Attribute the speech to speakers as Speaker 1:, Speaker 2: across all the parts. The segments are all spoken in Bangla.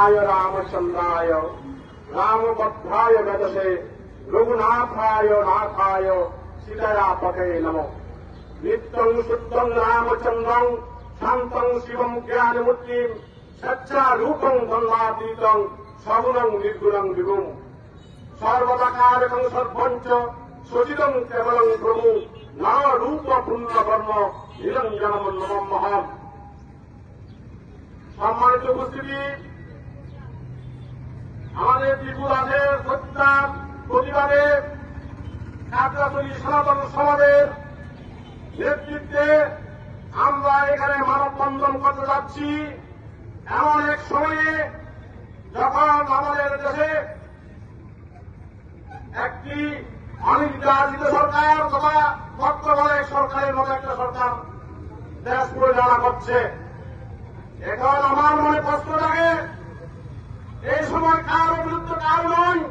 Speaker 1: कृष्णाय रामचंद्राय रामभद्राय वेदसे रघुनाथाय नाथाय सीतायापते नमो। नित्यं शुद्धं रामचंद्रं शान्तं शिवं ज्ञानमूर्तिं सच्चारूपं धर्मातीतं सगुणं निर्गुणं विभुम् सर्वदाकारकं सर्वञ्च सचिदं केवलं प्रभु नाम रूप पूर्ण ब्रह्म निरञ्जनम् नमः। সম্মানিত উপস্থিতি, আমাদের ত্রিপুরাদের হত্যার প্রতিবাদে খাগড়াছড়ি সনাতন সমাজের নেতৃত্বে আমরা এখানে মানববন্ধন করতে যাচ্ছি এমন এক সময়ে যখন আমাদের দেশে একটি অনির্বাচিত সরকার অথবা তত্ত্বাবধায়ক সরকারের মতো একটা সরকার দেশ পরিচালনা করছে। এখন আমার মনে প্রশ্ন থাকে, এই সময় কারো বিরুদ্ধে কার নয়,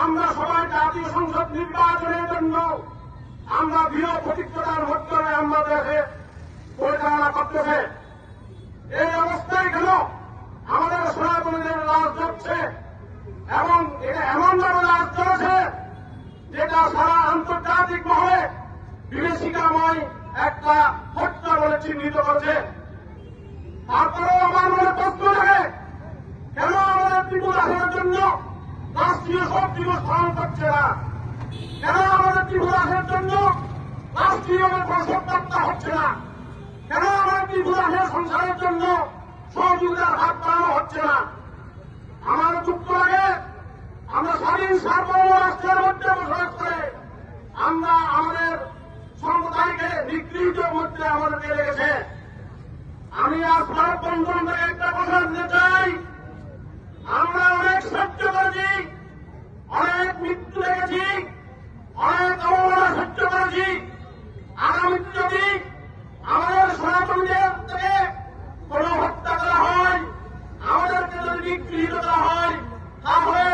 Speaker 1: আমরা সবাই জাতীয় সংসদ নির্বাচনের জন্য আমরা দৃঢ় প্রতিজ্ঞতার মধ্যে আমরা দেশে পরিচালনা করতেছে। এই অবস্থায় কেন আমাদের সনাতনীদের লাশ যাচ্ছে এবং এটা এমনভাবে লাশ চলেছে যেটা সারা আন্তর্জাতিক মহলে বিভীষিকাময় একটা হত্যা বলে চিহ্নিত করেছে। তারপরেও আমার মনে প্রশ্ন থাকে, কেন আমাদের ত্রিপুরাসের জন্য রাষ্ট্রীয় শোক দিবস পালন করছে না? কেন আমাদের ত্রিপুরাসের জন্য রাষ্ট্রীয় শোকযাত্রা হচ্ছে না? কেন আমাদের ত্রিপুরাসের সংসারের জন্য সহযোগিতার হাত বাড়ানো হচ্ছে না? আমার যুক্ত লাগে, আমরা স্বাধীন সার্বভৌম রাষ্ট্রের মধ্যে বসবাস করে আমরা আমাদের সম্প্রদায়কে নিগৃহীত মধ্যে আমাদেরকে লেগেছে। আমি আজ মানববন্ধন থেকে একটা কথা দিতে চাই, আমরা অনেক সহ্য করেছি, অনেক মৃত্যু দেখেছি, অনেক অবমাননা সহ্য করেছি। আগামীতে যদি আমাদের সনাতনীদের থেকে কোন হত্যা করা হয়, আমাদেরকে যদি নিগৃহীত করা হয়, তাহলে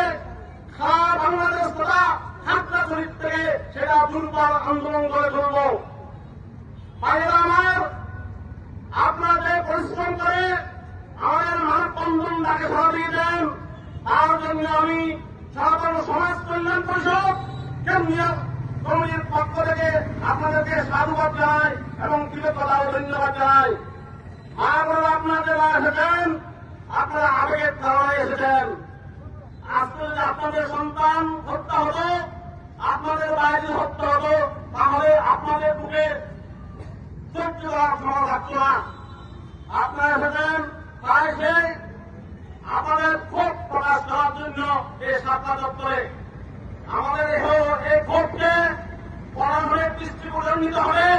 Speaker 1: সারা বাংলাদেশ তথা খাগড়াছড়ি থেকে সেটা দুর্বার আন্দোলন করে তুলব। ভাইয়েরা আমার, আপনারা যে পরিশ্রম করে আমাদের মানববন্ধন ডাকে সাড়া দিয়ে দেন, তার জন্য আমি সনাতন সমাজ কল্যাণ পরিষদ কেন্দ্রীয় কমিটির পক্ষ থেকে আপনাদেরকে সাধুবাদ জানাই এবং কৃতজ্ঞতা ও ধন্যবাদ জানাই। আপনারা আপনারা যারা এসেছেন, আপনারা আবেগের ধারণায় এসেছেন। আজকে যদি আপনাদের সন্তান হত্যা হতো, আপনাদের বাইরে হত্যা হতো, তাহলে আপনাদের বুকে সহ্য করার ক্ষমতা থাকত না। আপনারা এসেছেন তাই সেই আপনাদের ক্ষোভ প্রকাশ করার জন্য এই শাখা দপ্তরে আমাদের এই ক্ষোভকে পরামর্শে দৃষ্টিগোচর নিতে হবে।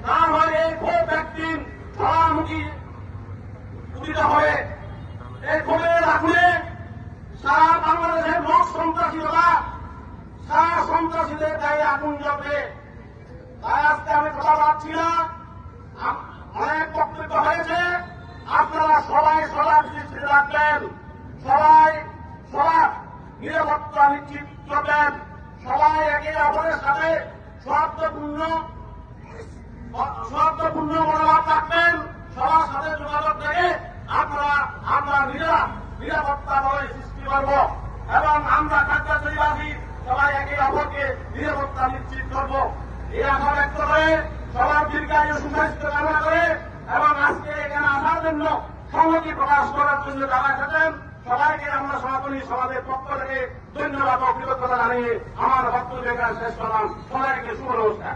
Speaker 1: না হয় এই ক্ষোভ একদিন সরামুখী উদিত হবে। এই ক্ষোভের আগুনে সারা বাংলাদেশের মত সন্ত্রাসীরা সারা সন্ত্রাসীদের গায়ে আগুন জ্বলবে। তাই আজকে আমি কথা পাচ্ছি না, অনেক বক্তব্য হয়েছে, আপনারা সবাই সজাগ দৃষ্টিতে রাখবেন, সবাই সবার নিরাপত্তা নিশ্চিত করবেন, সবাই একে অপরের সাথে সৌহার্দ্যপূর্ণ মনোভাব রাখবেন, সবার সাথে যোগাযোগ রেখে আমরা নিরাপত্তা বলয় সৃষ্টি করব এবং আমরা খাগড়াছড়িবাসী সবাই একে অপরকে নিরাপত্তা নিশ্চিত করব। এই আশা ব্যক্ত করে সবার দীর্ঘায়ু সুস্বাস্থ্য কামনা করে এবং আজকে এখানে আসার জন্য সংহতি প্রকাশ করার জন্য যারা এসেছেন সবাইকে আমরা সনাতনী সমাজের পক্ষ থেকে ধন্যবাদ ও কৃতজ্ঞতা জানিয়ে আমার বক্তব্য শেষ করলাম। সবাইকে শুভ নমস্কার।